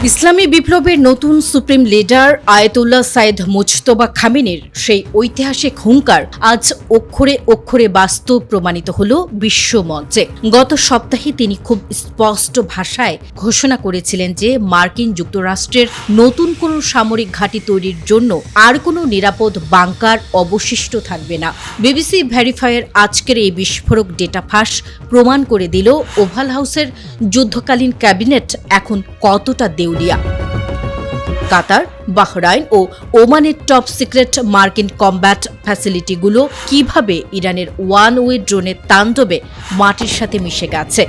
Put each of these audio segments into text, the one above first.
ইসলামী বিপ্লবের নতুন supreme leader Ayatollah Sayyid Mojtaba খামেনির সেই ঐতিহাসিক হুঙ্কার আজ অক্ষরে অক্ষরে বাস্তব প্রমাণিত হল বিশ্বমঞ্চে। গত সপ্তাহে তিনি খুব স্পষ্ট ভাষায় ঘোষণা করেছিলেন যে মার্কিন যুক্তরাষ্ট্রের নতুন কোনো সামরিক ঘাঁটি তৈরির জন্য আর কোনো নিরাপদ বাংকার অবশিষ্ট থাকবে না। বিবিসি ভেরিফায়ার আজকের এই বিস্ফোরক ডেটা ফাঁস প্রমাণ করে দিল ওভাল হাউসের যুদ্ধকালীন ক্যাবিনেট এখন কতটা দেউলিয়া। কাতার, বাহরাইন ও ওমানের টপ সিক্রেট মার্কিন কমব্যাট ফ্যাসিলিটিগুলো কিভাবে ইরানের ওয়ান ওয়ে ড্রোনের তাণ্ডবে মাটির সাথে মিশে গেছে।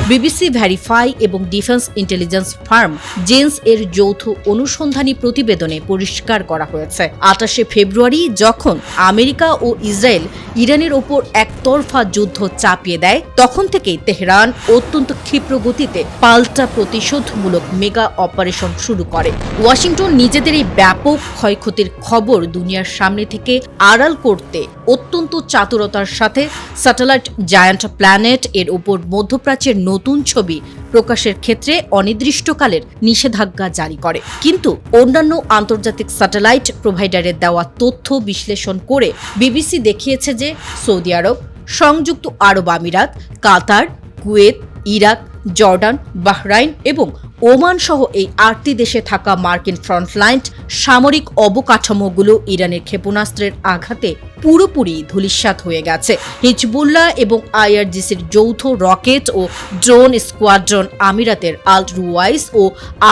বিবিসি ভেরিফাই এবং ডিফেন্স ইন্টেলিজেন্স ফার্ম জেন্স এর যৌথ অনুসন্ধানী প্রতিবেদনে পরিষ্কার করা হয়েছে, 28 ফেব্রুয়ারি যখন আমেরিকা ও ইসরায়েল ইরানের ওপর একতরফা যুদ্ধ চাপিয়ে দেয়, তখন থেকেই তেহরান অত্যন্ত ক্ষিপ্র গতিতে পাল্টা প্রতিশোধমূলক মেগা অপারেশন শুরু করে। ওয়াশিংটন নিজেদের এই ব্যাপক ক্ষয়ক্ষতির খবর দুনিয়ার সামনে থেকে আড়াল করতে অত্যন্ত চাতুরতার সাথে স্যাটেলাইট জায়ান্ট প্ল্যানেট এর উপর মধ্যপ্রাচ্যের নতুন ছবি প্রকাশের ক্ষেত্রে অনির্দিষ্টকালের নিষেধাজ্ঞা জারি করে। কিন্তু অন্যান্য আন্তর্জাতিক স্যাটেলাইট প্রোভাইডারের দেওয়া তথ্য বিশ্লেষণ করে বিবিসি দেখিয়েছে যে সৌদি আরব, সংযুক্ত আরব আমিরাত, কাতার, কুয়েত, ইরাক, জর্ডান, বাহরাইন এবং ওমান সহ এই 8টি দেশে থাকা মার্কিন ফ্রন্টলাইন সামরিক অবকাঠামোগুলো ইরানের ক্ষেপণাস্ত্রের আঘাতে পুরোপুরি ধূলিসাৎ হয়ে গেছে। হিজবুল্লাহ এবং আইআরজিসির যৌথ রকেট ও ড্রোন স্কোয়াড্রন আমিরাতের আল রুওয়াইস ও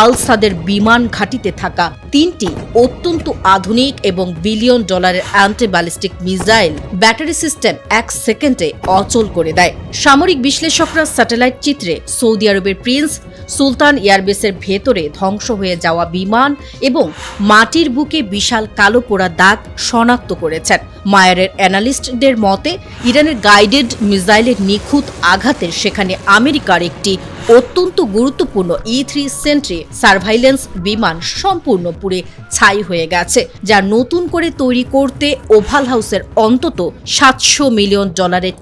আল সাদের বিমান ঘাঁটিতে থাকা 3টি অত্যন্ত আধুনিক এবং বিলিয়ন ডলারের anti ballistic missile battery system 1 সেকেন্ডে অচল করে দেয়। সামরিক বিশ্লেষকরা স্যাটেলাইট চিত্রে সৌদি আরবের প্রিন্স সুলতান এয়ারবেসের ভেতরে ধ্বংস হয়ে যাওয়া বিমান এবং মাটির বুকে বিশাল কালো পোড়া দাগ শনাক্ত করেছেন। মায়ারের অ্যানালিস্টদের মতে ইরানের গাইডেড মিসাইলের নিখুঁত আঘাতের সেখানে আমেরিকার একটি অত্যন্ত গুরুত্বপূর্ণ E-3 সেন্ট্রি সার্ভাইলেন্স বিমান সম্পূর্ণ পুড়ে ছাই হয়ে গেছে, যা নতুন করে তৈরি করতে ওভাল হাউসের অন্তত $700 মিলিয়ন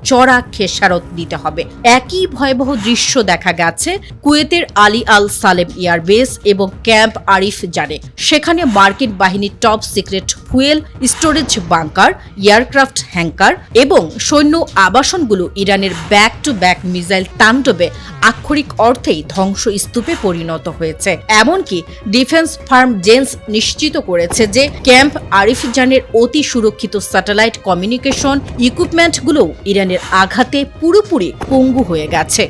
চড়া খেসারত দিতে হবে। একই ভয়াবহ দৃশ্য দেখা গেছে কুয়েতের আলী আল সালেম এয়ারবেস এবং ক্যাম্প আরিফ জানে। সেখানে মার্কিন বাহিনীর top secret fuel storage bunker, aircraft hanker এবং সৈন্য আবাসনগুলো ইরানের ব্যাক টু ব্যাক মিসাইল তাণ্ডবে আক্ষরিক অর্থেই ধ্বংসস্তূপে পরিণত হয়েছে। এমনকি ডিফেন্স ফার্ম জেন্স নিশ্চিত করেছে যে ক্যাম্প আরিফজানের অতি সুরক্ষিত স্যাটেলাইট কমিউনিকেশন ইকুইপমেন্টগুলো ইরানের আঘাতে পুরোপুরি পঙ্গু হয়ে গেছে।